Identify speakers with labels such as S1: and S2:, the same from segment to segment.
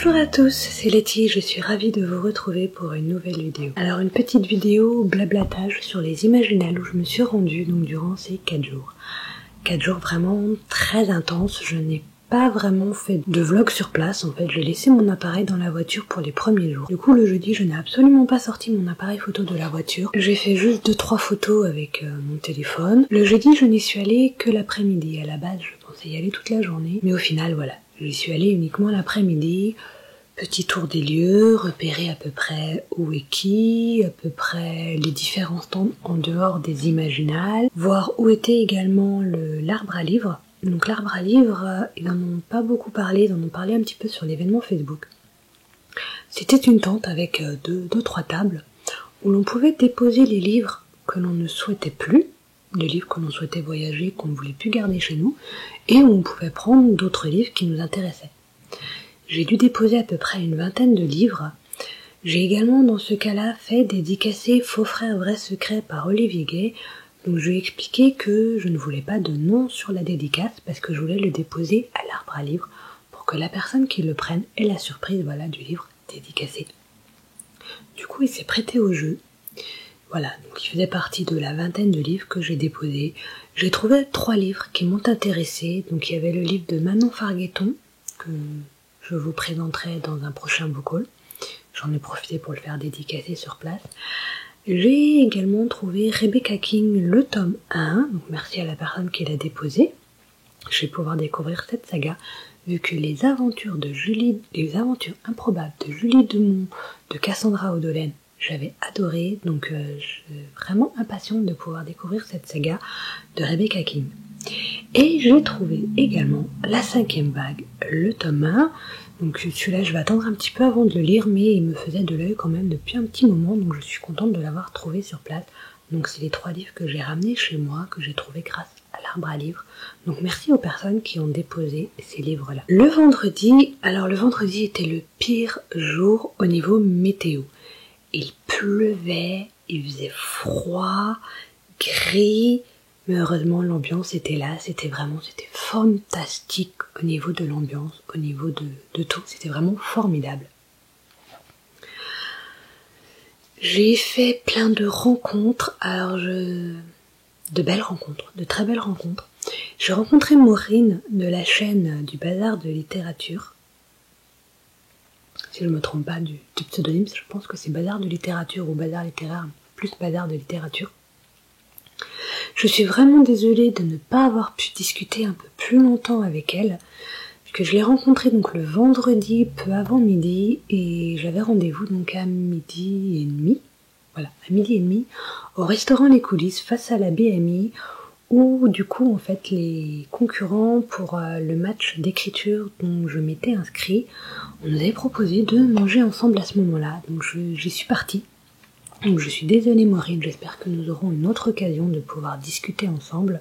S1: Bonjour à tous, c'est Letty, je suis ravie de vous retrouver pour une nouvelle vidéo. Alors une petite vidéo blablatage sur les Imaginales où je me suis rendue donc durant ces 4 jours. 4 jours vraiment très intenses, je n'ai pas vraiment fait de vlog sur place, en fait j'ai laissé mon appareil dans la voiture pour les premiers jours. Du coup le jeudi je n'ai absolument pas sorti mon appareil photo de la voiture, j'ai fait juste 2-3 photos avec mon téléphone. Le jeudi je n'y suis allée que l'après-midi, à la base je pensais y aller toute la journée, mais au final voilà. J'y suis allée uniquement l'après-midi, petit tour des lieux, repérer à peu près où est qui, à peu près les différents stands en dehors des Imaginales, voir où était également l'arbre à livres. Donc l'arbre à livres, ils n'en ont pas beaucoup parlé, ils en ont parlé un petit peu sur l'événement Facebook. C'était une tente avec 2-3 tables où l'on pouvait déposer les livres que l'on ne souhaitait plus, les livres que l'on souhaitait voyager, qu'on ne voulait plus garder chez nous, et où on pouvait prendre d'autres livres qui nous intéressaient. J'ai dû déposer à peu près une vingtaine de livres. J'ai également dans ce cas-là fait dédicacer Faux frères vrai secret par Olivier Gay, donc je lui ai expliqué que je ne voulais pas de nom sur la dédicace parce que je voulais le déposer à l'arbre à livres pour que la personne qui le prenne ait la surprise du livre dédicacé. Du coup il s'est prêté au jeu. Voilà, donc il faisait partie de la vingtaine de livres que j'ai déposés. J'ai trouvé 3 livres qui m'ont intéressée. Donc il y avait le livre de Manon Fargueton, que je vous présenterai dans un prochain book haul. J'en ai profité pour le faire dédicacer sur place. J'ai également trouvé Rebecca King, le tome 1. Donc merci à la personne qui l'a déposé. Je vais pouvoir découvrir cette saga, vu que les aventures improbables de Julie Dumont, de Cassandra Audolène, j'avais adoré, donc je suis vraiment impatiente de pouvoir découvrir cette saga de Rebecca King. Et j'ai trouvé également La 5e vague, le tome 1. Donc celui-là je vais attendre un petit peu avant de le lire, mais il me faisait de l'œil quand même depuis un petit moment, donc je suis contente de l'avoir trouvé sur place. Donc c'est les 3 livres que j'ai ramenés chez moi, que j'ai trouvés grâce à l'arbre à livres. Donc merci aux personnes qui ont déposé ces livres-là. Le vendredi était le pire jour au niveau météo. Il pleuvait, il faisait froid, gris, mais heureusement l'ambiance était là, c'était fantastique au niveau de l'ambiance, au niveau de tout, c'était vraiment formidable. J'ai fait plein de rencontres, de belles rencontres, de très belles rencontres. J'ai rencontré Maureen de la chaîne du Bazar de littérature. Si je ne me trompe pas du pseudonyme, je pense que c'est Bazar de littérature ou Bazar littéraire, plus Bazar de littérature. Je suis vraiment désolée de ne pas avoir pu discuter un peu plus longtemps avec elle, puisque je l'ai rencontrée donc le vendredi peu avant midi, et j'avais rendez-vous donc à 12h30, voilà, à 12h30, au restaurant Les Coulisses face à la BMI, où du coup en fait les concurrents pour le match d'écriture dont je m'étais inscrit, on nous avait proposé de manger ensemble à ce moment-là, donc j'y suis partie. Donc je suis désolée Maureen, j'espère que nous aurons une autre occasion de pouvoir discuter ensemble.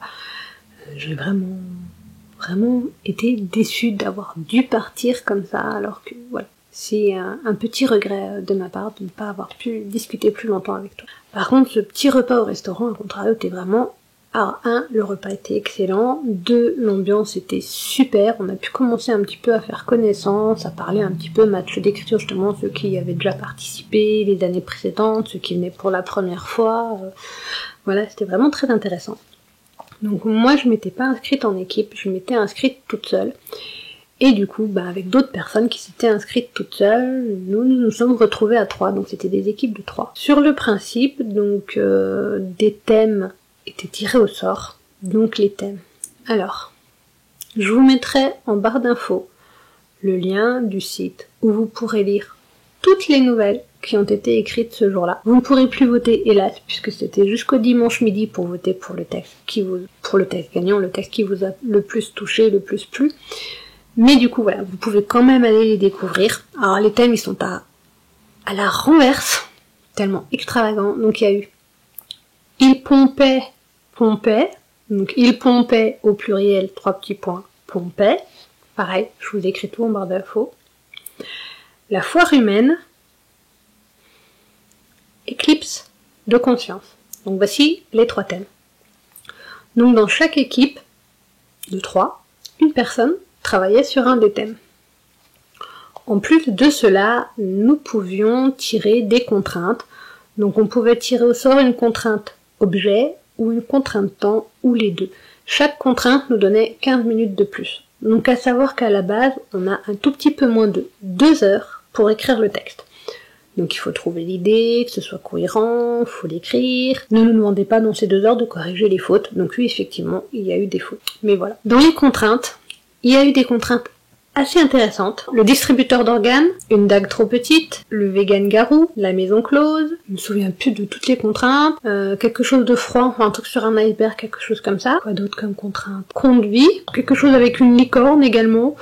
S1: J'ai vraiment été déçue d'avoir dû partir comme ça, alors que voilà, c'est un petit regret de ma part de ne pas avoir pu discuter plus longtemps avec toi. Par contre, ce petit repas au restaurant, à contrario, était vraiment... Alors 1, le repas était excellent, 2, l'ambiance était super, on a pu commencer un petit peu à faire connaissance, à parler un petit peu match d'écriture justement, ceux qui y avaient déjà participé les années précédentes, ceux qui venaient pour la première fois, voilà, c'était vraiment très intéressant. Donc moi je m'étais pas inscrite en équipe, je m'étais inscrite toute seule, et du coup avec d'autres personnes qui s'étaient inscrites toutes seules, nous sommes retrouvés à 3, donc c'était des équipes de 3. Sur le principe, donc des thèmes étaient tirés au sort, donc les thèmes. Alors, je vous mettrai en barre d'infos le lien du site où vous pourrez lire toutes les nouvelles qui ont été écrites ce jour-là. Vous ne pourrez plus voter, hélas, puisque c'était jusqu'au dimanche midi pour voter pour le texte gagnant, le texte qui vous a le plus touché, le plus plu. Mais du coup, voilà, vous pouvez quand même aller les découvrir. Alors, les thèmes, ils sont à la renverse, tellement extravagants. Donc, il y a eu Il pompait, donc il pompait au pluriel, 3 petits points, pompait, pareil, je vous écris tout en barre d'infos. La foire humaine, éclipse de conscience. Donc voici les 3 thèmes. Donc dans chaque équipe de 3, une personne travaillait sur un des thèmes. En plus de cela, nous pouvions tirer des contraintes. Donc on pouvait tirer au sort une contrainte objet ou une contrainte temps ou les deux. Chaque contrainte nous donnait 15 minutes de plus. Donc à savoir qu'à la base, on a un tout petit peu moins de 2 heures pour écrire le texte. Donc il faut trouver l'idée, que ce soit cohérent, il faut l'écrire. Ne nous demandez pas dans ces 2 heures de corriger les fautes. Donc oui, effectivement, il y a eu des fautes. Mais voilà. Dans les contraintes, il y a eu des contraintes assez intéressantes. Le distributeur d'organes, une dague trop petite, le vegan garou, la maison close, je me souviens plus de toutes les contraintes, quelque chose de froid, enfin un truc sur un iceberg, quelque chose comme ça. Quoi d'autre comme contrainte? Conduit, quelque chose avec une licorne également.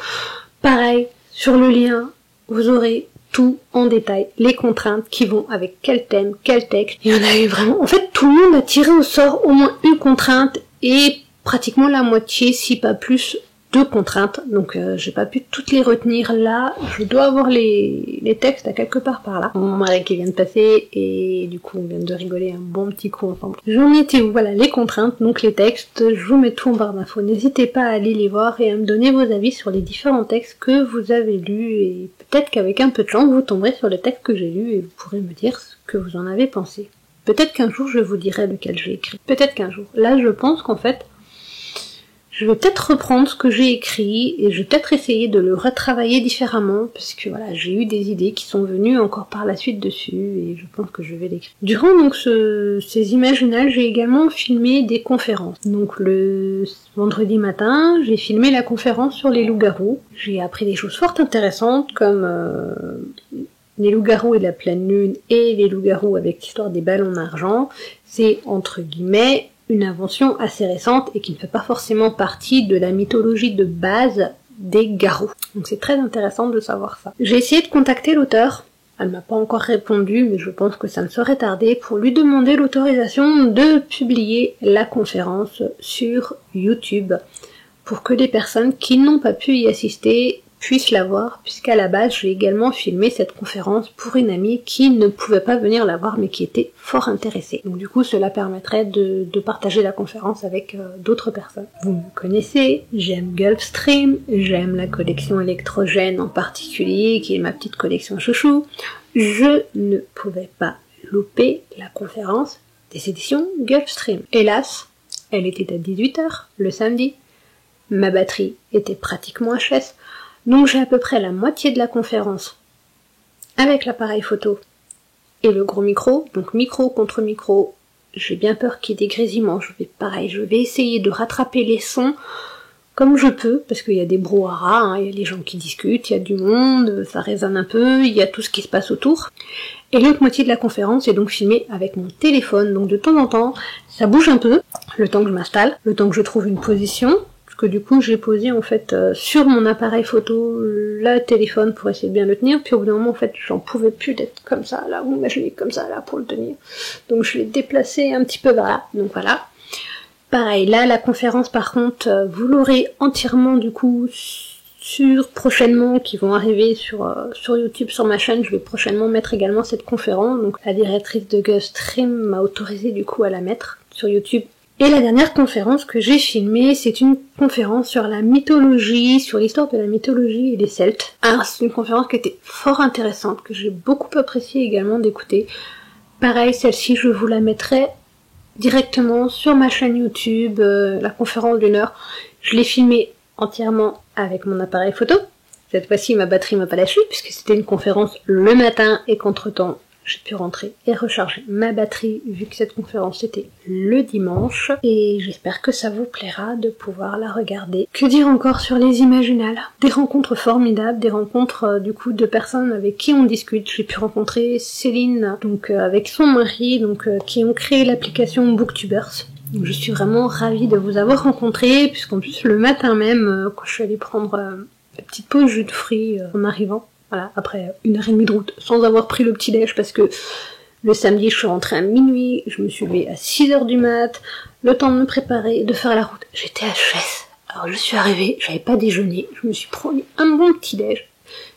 S1: Pareil, sur le lien, vous aurez tout en détail, les contraintes qui vont avec quel thème, quel texte. Il y en a eu vraiment, en fait tout le monde a tiré au sort au moins une contrainte et pratiquement la moitié, si pas plus, 2 contraintes, donc j'ai pas pu toutes les retenir là, je dois avoir les textes à quelque part par là. Mon mari qui vient de passer, et du coup on vient de rigoler un bon petit coup ensemble. J'en étais où? Voilà, les contraintes, donc les textes, je vous mets tout en barre d'infos, n'hésitez pas à aller les voir et à me donner vos avis sur les différents textes que vous avez lus, et peut-être qu'avec un peu de chance vous tomberez sur le texte que j'ai lu et vous pourrez me dire ce que vous en avez pensé. Peut-être qu'un jour je vous dirai lequel j'ai écrit, peut-être qu'un jour. Là je pense qu'en fait, je vais peut-être reprendre ce que j'ai écrit et je vais peut-être essayer de le retravailler différemment parce que voilà, j'ai eu des idées qui sont venues encore par la suite dessus et je pense que je vais l'écrire. Durant donc ces imaginales, j'ai également filmé des conférences. Donc le vendredi matin, j'ai filmé la conférence sur les loups-garous. J'ai appris des choses fort intéressantes comme les loups-garous et la pleine lune et les loups-garous avec l'histoire des ballons d'argent. C'est entre guillemets une invention assez récente et qui ne fait pas forcément partie de la mythologie de base des garous. Donc c'est très intéressant de savoir ça. J'ai essayé de contacter l'auteur, elle m'a pas encore répondu, mais je pense que ça ne saurait tarder, pour lui demander l'autorisation de publier la conférence sur YouTube, pour que les personnes qui n'ont pas pu y assister puissent la voir, puisqu'à la base j'ai également filmé cette conférence pour une amie qui ne pouvait pas venir la voir mais qui était fort intéressée. Donc du coup cela permettrait de partager la conférence avec d'autres personnes. Vous me connaissez, j'aime Gulfstream, j'aime la collection électrogène en particulier, qui est ma petite collection chouchou. Je ne pouvais pas louper la conférence des éditions Gulfstream. Hélas, elle était à 18h le samedi. Ma batterie était pratiquement HS. Donc j'ai à peu près la moitié de la conférence avec l'appareil photo et le gros micro, donc micro contre micro, j'ai bien peur qu'il y ait des grésillements, je vais essayer de rattraper les sons comme je peux, parce qu'il y a des brouhahas, hein, il y a les gens qui discutent, il y a du monde, ça résonne un peu, il y a tout ce qui se passe autour. Et l'autre moitié de la conférence est donc filmée avec mon téléphone, donc de temps en temps, ça bouge un peu, le temps que je m'installe, le temps que je trouve une position, que du coup j'ai posé en fait sur mon appareil photo le téléphone pour essayer de bien le tenir, puis au bout d'un moment en fait j'en pouvais plus d'être comme ça là, ou imaginez comme ça là pour le tenir, donc je l'ai déplacé un petit peu vers là, donc voilà. Pareil, là la conférence par contre vous l'aurez entièrement du coup sur prochainement, qui vont arriver sur YouTube, sur ma chaîne. Je vais prochainement mettre également cette conférence, donc la directrice de Gulfstream m'a autorisé du coup à la mettre sur YouTube. Et la dernière conférence que j'ai filmée, c'est une conférence sur la mythologie, sur l'histoire de la mythologie et des Celtes. Alors c'est une conférence qui était fort intéressante, que j'ai beaucoup apprécié également d'écouter. Pareil, celle-ci je vous la mettrai directement sur ma chaîne YouTube, la conférence d'1 heure. Je l'ai filmée entièrement avec mon appareil photo. Cette fois-ci ma batterie m'a pas lâché puisque c'était une conférence le matin et qu'entre-temps j'ai pu rentrer et recharger ma batterie vu que cette conférence était le dimanche, et j'espère que ça vous plaira de pouvoir la regarder. Que dire encore sur les imaginales? Des rencontres formidables, des rencontres du coup de personnes avec qui on discute. J'ai pu rencontrer Céline, donc avec son mari, donc qui ont créé l'application Booktubers. Donc, je suis vraiment ravie de vous avoir rencontré, puisqu'en plus le matin même, quand je suis allée prendre la petite pause jus de fruits en arrivant, voilà, après 1h30 de route, sans avoir pris le petit-déj, parce que le samedi, je suis rentrée à minuit, je me suis levée à 6h du mat, le temps de me préparer, de faire la route. J'étais HS. Alors je suis arrivée, j'avais pas déjeuné, je me suis pris un bon petit-déj.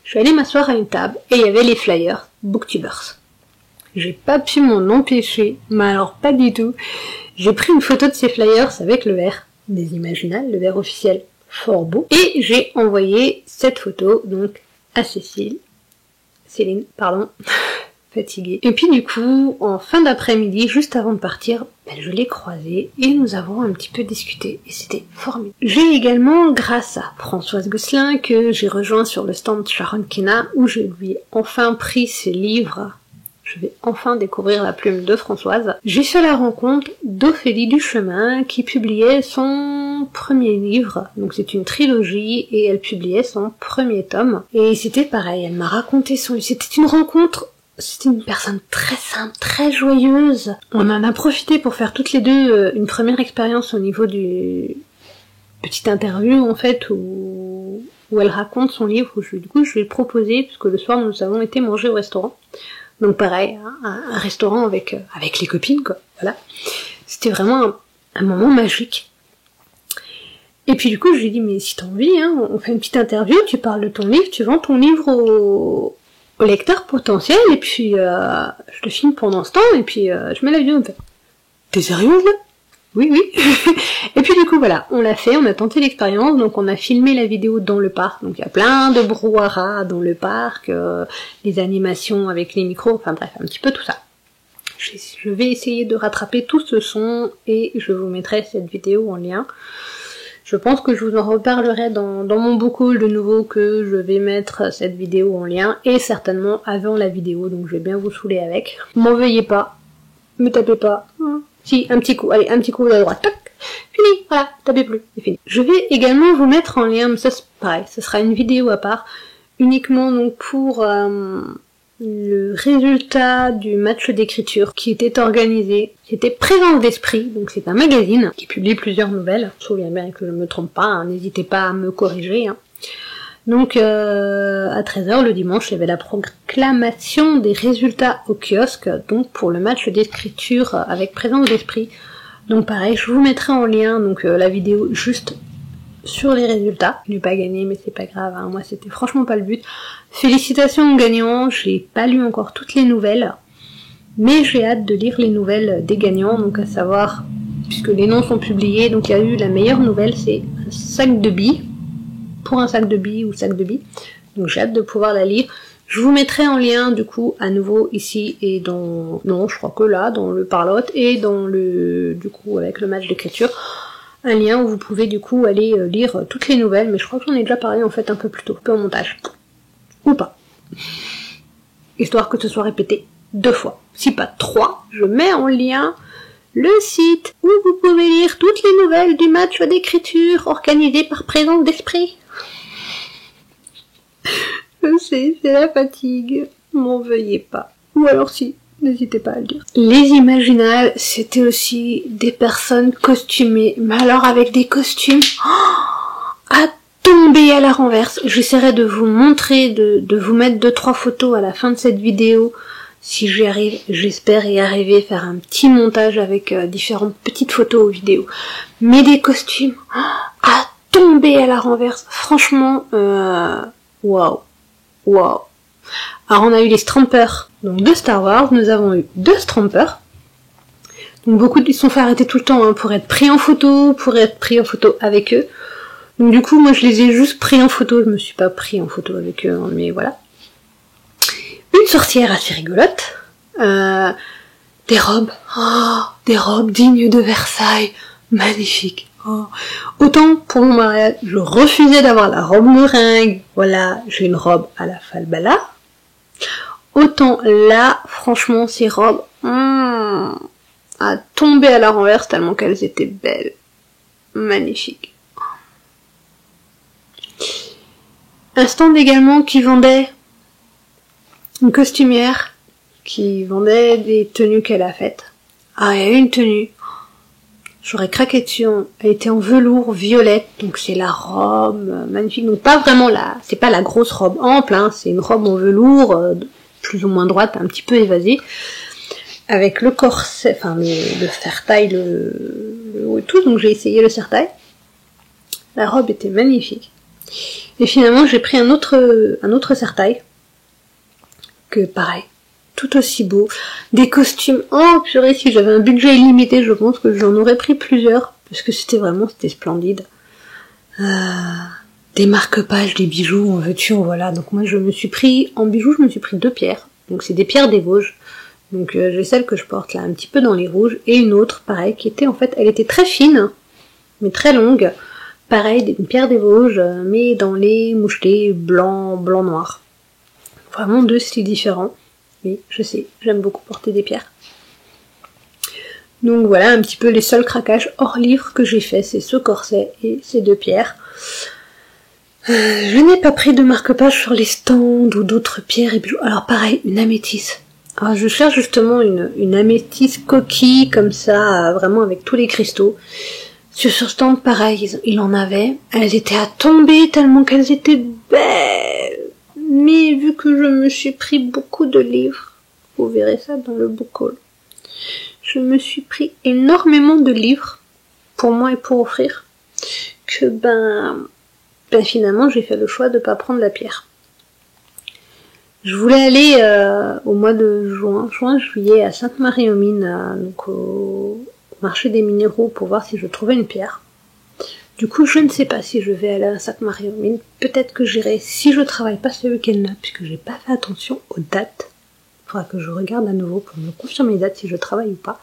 S1: Je suis allée m'asseoir à une table, et il y avait les flyers Booktubers. J'ai pas pu m'en empêcher, mais alors pas du tout. J'ai pris une photo de ces flyers avec le verre des Imaginales, le verre officiel fort beau, et j'ai envoyé cette photo, donc à Céline, pardon, fatiguée. Et puis du coup, en fin d'après-midi, juste avant de partir, je l'ai croisée et nous avons un petit peu discuté et c'était formidable. J'ai également, grâce à Françoise Gosselin, que j'ai rejoint sur le stand Sharon Kina, où je lui ai enfin pris ses livres. Je vais enfin découvrir la plume de Françoise. J'ai fait la rencontre d'Ophélie Duchemin qui publiait son premier livre, donc c'est une trilogie et elle publiait son premier tome. Et c'était pareil, elle m'a raconté c'était une rencontre, c'était une personne très simple, très joyeuse. On en a profité pour faire toutes les deux une première expérience au niveau du petite interview en fait où elle raconte son livre. Du coup je lui ai proposé, puisque le soir nous avons été manger au restaurant. Donc pareil, un restaurant avec les copines, quoi, voilà. C'était vraiment un moment magique. Et puis du coup, je lui ai dit, mais si t'as envie, on fait une petite interview, tu parles de ton livre, tu vends ton livre au lecteur potentiel, et puis je te filme pendant ce temps, et puis je mets la vidéo, on me fait, t'es sérieuse là ? Oui, oui. Et puis du coup, voilà, on l'a fait, on a tenté l'expérience, donc on a filmé la vidéo dans le parc, donc il y a plein de brouhaha dans le parc, les animations avec les micros, enfin bref, un petit peu tout ça. Je vais essayer de rattraper tout ce son, et je vous mettrai cette vidéo en lien. Je pense que je vous en reparlerai dans mon book haul de nouveau, que je vais mettre cette vidéo en lien, et certainement avant la vidéo, donc je vais bien vous saouler avec. M'en veuillez pas, me tapez pas. Si, un petit coup, allez, un petit coup de la droite, tac, fini, voilà, tapez plus, c'est fini. Je vais également vous mettre en lien, mais ça c'est pareil, ce sera une vidéo à part, uniquement donc pour le résultat du match d'écriture qui était organisé. C'était Présence d'Esprit, donc c'est un magazine qui publie plusieurs nouvelles, je me souviens bien que je me trompe pas, n'hésitez pas à me corriger. Donc à 13h le dimanche, il y avait la proclamation des résultats au kiosque, donc pour le match d'écriture avec Présence d'Esprit. Donc pareil, je vous mettrai en lien donc la vidéo juste sur les résultats. Je n'ai pas gagné, mais c'est pas grave, moi c'était franchement pas le but. Félicitations aux gagnants, j'ai pas lu encore toutes les nouvelles, mais j'ai hâte de lire les nouvelles des gagnants, donc à savoir, puisque les noms sont publiés, donc il y a eu la meilleure nouvelle, c'est un sac de billes, pour un sac de billes ou sac de billes, donc j'ai hâte de pouvoir la lire. Je vous mettrai en lien du coup à nouveau ici et dans, non je crois que là, dans le parlotte et dans le, du coup avec le match d'écriture, un lien où vous pouvez du coup aller lire toutes les nouvelles, mais je crois que j'en ai déjà parlé en fait un peu plus tôt, au montage, ou pas, histoire que ce soit répété 2 fois, si pas 3, je mets en lien le site où vous pouvez lire toutes les nouvelles du match d'écriture organisé par Présence d'Esprit. Je sais, c'est la fatigue, m'en veuillez pas. Ou alors si, n'hésitez pas à le dire. Les Imaginales, c'était aussi des personnes costumées, mais alors avec des costumes à tomber à la renverse. J'essaierai de vous montrer, de vous mettre 2-3 photos à la fin de cette vidéo. Si j'y arrive, j'espère y arriver, faire un petit montage avec différentes petites photos ou vidéos. Mais des costumes à tomber à la renverse. Franchement, waouh. Wow. Alors on a eu les Strampers, donc de Star Wars, nous avons eu 2 Strampers. Donc beaucoup ils se sont fait arrêter tout le temps pour être pris en photo, avec eux. Donc du coup moi je les ai juste pris en photo, je me suis pas pris en photo avec eux, mais voilà. Une sorcière assez rigolote, des robes dignes de Versailles, magnifiques. Oh. Autant pour mon mariage, je refusais d'avoir la robe meringue, voilà, j'ai une robe à la falbala. Autant là, franchement, ces robes, à tomber à la renverse tellement qu'elles étaient belles, magnifiques. Un stand également qui vendait une costumière qui vendait des tenues qu'elle a faites. Ah, il y a eu une tenue. J'aurais craqué dessus, elle était en velours violette, donc c'est la robe magnifique, donc pas vraiment c'est pas la grosse robe ample, c'est une robe en velours, plus ou moins droite, un petit peu évasée, avec le corset, enfin le serre-taille, le haut et tout, donc j'ai essayé le serre-taille. La robe était magnifique. Et finalement j'ai pris un autre serre-taille, que pareil, tout aussi beau, des costumes, oh purée, si j'avais un budget illimité, je pense que j'en aurais pris plusieurs, parce que c'était splendide. des marque-pages, des bijoux, en veux-tu, en voilà. Donc moi, en bijoux, je me suis pris 2 pierres. Donc c'est des pierres des Vosges. Donc j'ai celle que je porte là, un petit peu dans les rouges, et une autre, pareil, qui était en fait, elle était très fine, mais très longue. Pareil, une pierre des Vosges, mais dans les mouchetés blanc, noir. Vraiment 2 styles différents. Oui, je sais, j'aime beaucoup porter des pierres. Donc voilà un petit peu les seuls craquages hors livre que j'ai fait, c'est ce corset et ces 2 pierres. Je n'ai pas pris de marque-page sur les stands ou d'autres pierres et bijoux. Alors pareil, une améthyste. Alors je cherche justement une améthyste coquille comme ça, vraiment avec tous les cristaux. Sur ce stand, pareil, il en avait. Elles étaient à tomber tellement qu'elles étaient belles. Mais vu que je me suis pris beaucoup de livres, vous verrez ça dans le book haul, je me suis pris énormément de livres pour moi et pour offrir, que finalement j'ai fait le choix de pas prendre la pierre. Je voulais aller au mois de juillet à Sainte-Marie-aux-Mines, donc au marché des minéraux, pour voir si je trouvais une pierre. Du coup, je ne sais pas si je vais aller à Sainte-Marie-aux-Mines. Peut-être que j'irai si je travaille pas ce week-end-là, puisque j'ai pas fait attention aux dates. Il faudra que je regarde à nouveau pour me confirmer les dates si je travaille ou pas,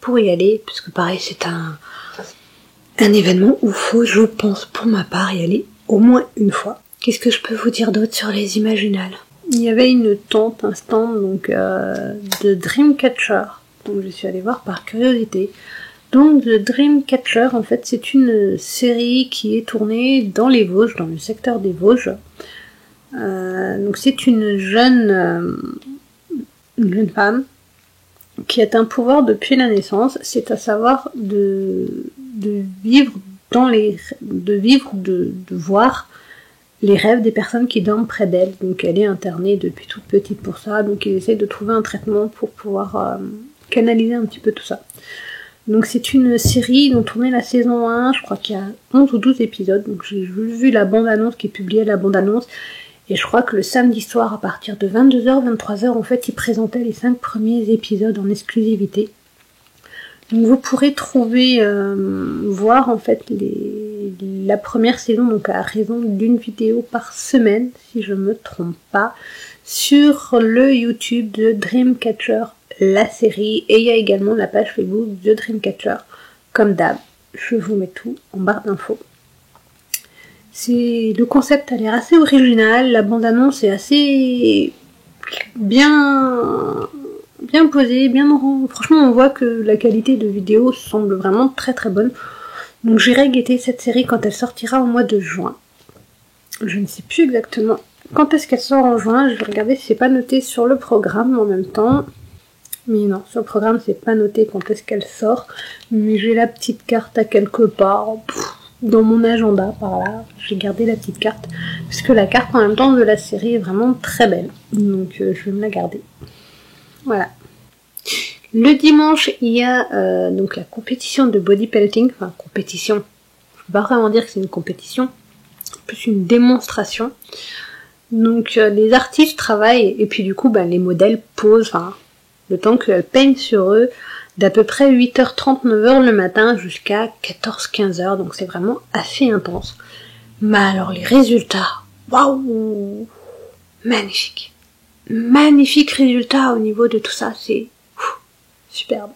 S1: pour y aller, puisque pareil, c'est un événement où faut, je pense, pour ma part, y aller au moins une fois. Qu'est-ce que je peux vous dire d'autre sur les Imaginales? Il y avait une tente, un stand, donc, de Dreamcatcher. Donc je suis allée voir par curiosité. Donc The Dreamcatcher, en fait, c'est une série qui est tournée dans les Vosges, dans le secteur des Vosges. Donc c'est une jeune femme qui a un pouvoir depuis la naissance, c'est à savoir de voir les rêves des personnes qui dorment près d'elle. Donc elle est internée depuis toute petite pour ça, donc ils essayent de trouver un traitement pour pouvoir canaliser un petit peu tout ça. Donc c'est une série dont on est la saison 1, je crois qu'il y a 11 ou 12 épisodes, donc j'ai vu la bande-annonce qui est publiée, la bande-annonce, et je crois que le samedi soir, à partir de 22h, 23h, en fait, ils présentaient les 5 premiers épisodes en exclusivité. Donc vous pourrez voir en fait la première saison, donc à raison d'une vidéo par semaine, si je me trompe pas, sur le YouTube de Dreamcatcher, la série, et il y a également la page Facebook de Dreamcatcher, comme d'hab. Je vous mets tout en barre d'infos. Le concept a l'air assez original, la bande-annonce est assez bien posée, franchement on voit que la qualité de vidéo semble vraiment très très bonne. Donc j'irai guetter cette série quand elle sortira au mois de juin. Je ne sais plus exactement quand est-ce qu'elle sort en juin, je vais regarder si c'est pas noté sur le programme en même temps. Mais non, sur le programme c'est pas noté quand est-ce qu'elle sort, mais j'ai la petite carte à quelque part, dans mon agenda par là, j'ai gardé la petite carte, parce que la carte en même temps de la série est vraiment très belle, donc je vais me la garder. Voilà. Le dimanche, il y a donc la compétition de body pelting, enfin compétition, je peux pas vraiment dire que c'est une compétition, plus une démonstration. Donc les artistes travaillent, et puis du coup les modèles posent, le temps qu'elles peignent sur eux, d'à peu près 8h30, 9h le matin jusqu'à 14-15h, donc c'est vraiment assez intense. Mais alors les résultats, waouh, magnifique. Magnifique résultat au niveau de tout ça, c'est superbe.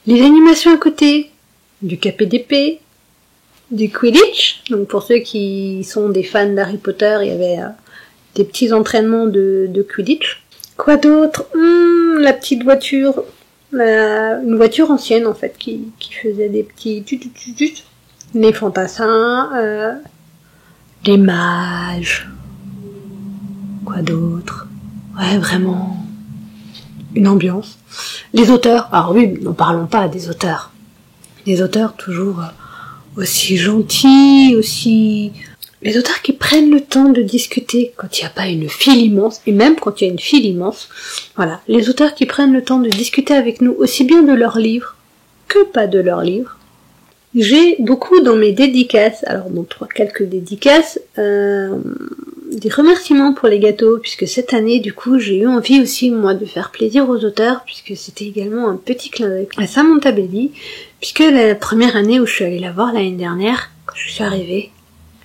S1: Les animations à côté, du KPDP, du Quidditch, donc pour ceux qui sont des fans d'Harry Potter, il y avait des petits entraînements de Quidditch. Quoi d'autre? La petite voiture, une voiture ancienne en fait, qui faisait des petits les fantassins, les mages. Quoi d'autre? Ouais, vraiment une ambiance. Les auteurs, alors oui, n'en parlons pas des auteurs. Les auteurs toujours aussi gentils, les auteurs qui prennent le temps de discuter quand il n'y a pas une file immense, et même quand il y a une file immense, voilà, les auteurs qui prennent le temps de discuter avec nous aussi bien de leurs livres que pas de leurs livres. J'ai beaucoup dans mes dédicaces, alors dans quelques dédicaces, des remerciements pour les gâteaux, puisque cette année, du coup, j'ai eu envie aussi, moi, de faire plaisir aux auteurs, puisque c'était également un petit clin d'œil à Samantha Bailey, puisque la première année où je suis allée la voir l'année dernière, quand je suis arrivée,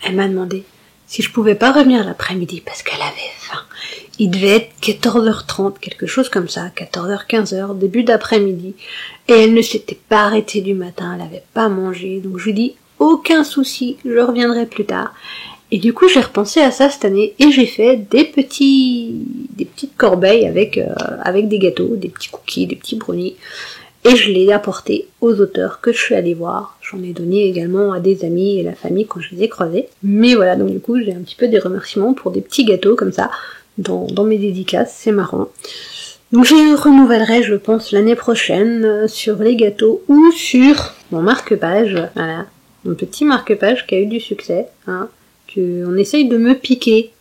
S1: Elle m'a demandé si je pouvais pas revenir l'après-midi parce qu'elle avait faim. Il devait être 14h30, quelque chose comme ça, 14h, 15h, début d'après-midi. Et elle ne s'était pas arrêtée du matin, elle avait pas mangé. Donc je lui dis, aucun souci, je reviendrai plus tard. Et du coup, j'ai repensé à ça cette année et j'ai fait des petites corbeilles avec des gâteaux, des petits cookies, des petits brownies. Et je l'ai apporté aux auteurs que je suis allée voir. J'en ai donné également à des amis et la famille quand je les ai croisés. Mais voilà, donc du coup, j'ai un petit peu des remerciements pour des petits gâteaux comme ça dans mes dédicaces, c'est marrant. Donc je renouvellerai, je pense, l'année prochaine sur les gâteaux ou sur mon marque-page. Voilà, mon petit marque-page qui a eu du succès, hein, on essaye de me piquer.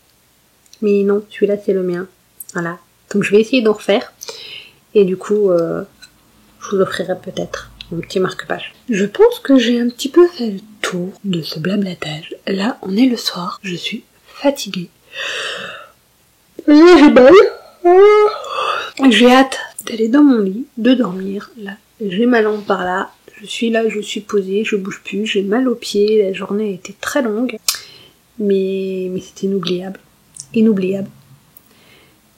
S1: Mais non, celui-là c'est le mien. Voilà, donc je vais essayer d'en refaire. Et du coup, je vous offrirai peut-être mon petit marque-page. Je pense que j'ai un petit peu fait le tour de ce blablatage. Là, on est le soir, je suis fatiguée. J'ai mal. J'ai hâte d'aller dans mon lit, de dormir. Là, j'ai ma lampe par là. Je suis là, je suis posée, je bouge plus. J'ai mal aux pieds. La journée a été très longue, mais c'était inoubliable, inoubliable.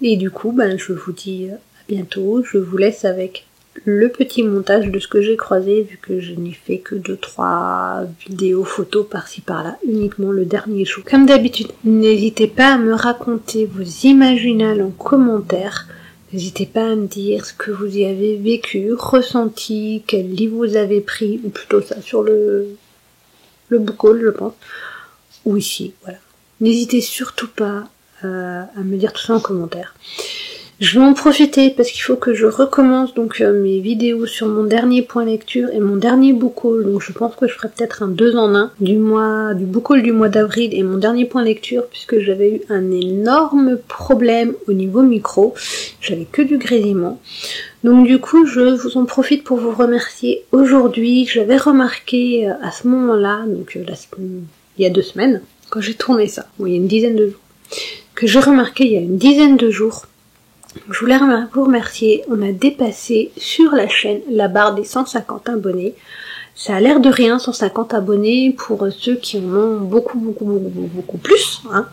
S1: Et du coup, je vous dis à bientôt. Je vous laisse avec le petit montage de ce que j'ai croisé, vu que je n'ai fait que 2-3 vidéos photos par-ci par-là, uniquement le dernier jour. Comme d'habitude, n'hésitez pas à me raconter vos imaginales en commentaire. N'hésitez pas à me dire ce que vous y avez vécu, ressenti, quel livre vous avez pris, ou plutôt ça sur le book haul, je pense, ou ici, voilà. N'hésitez surtout pas à me dire tout ça en commentaire. Je vais en profiter parce qu'il faut que je recommence donc mes vidéos sur mon dernier point lecture et mon dernier book haul. Donc je pense que je ferai peut-être un 2 en 1 du book haul du mois d'avril et mon dernier point lecture, puisque j'avais eu un énorme problème au niveau micro. J'avais que du grésillement. Donc du coup, je vous en profite pour vous remercier aujourd'hui. J'avais remarqué à ce moment-là, donc il y a 2 semaines, quand j'ai tourné ça, il y a une dizaine de jours, que j'ai remarqué il y a une dizaine de jours. Je voulais vous remercier, on a dépassé sur la chaîne la barre des 150 abonnés. Ça a l'air de rien, 150 abonnés pour ceux qui en ont beaucoup plus, hein.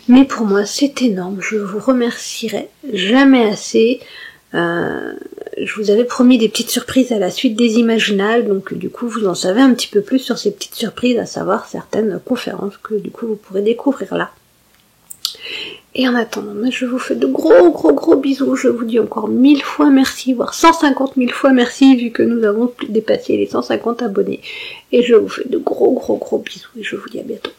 S1: Mais pour moi c'est énorme, je vous remercierai jamais assez. Je vous avais promis des petites surprises à la suite des Imaginales, donc du coup vous en savez un petit peu plus sur ces petites surprises, à savoir certaines conférences que du coup vous pourrez découvrir là. Et en attendant, je vous fais de gros bisous, je vous dis encore 1000 fois merci, voire 150 000 fois merci, vu que nous avons dépassé les 150 abonnés. Et je vous fais de gros bisous, et je vous dis à bientôt.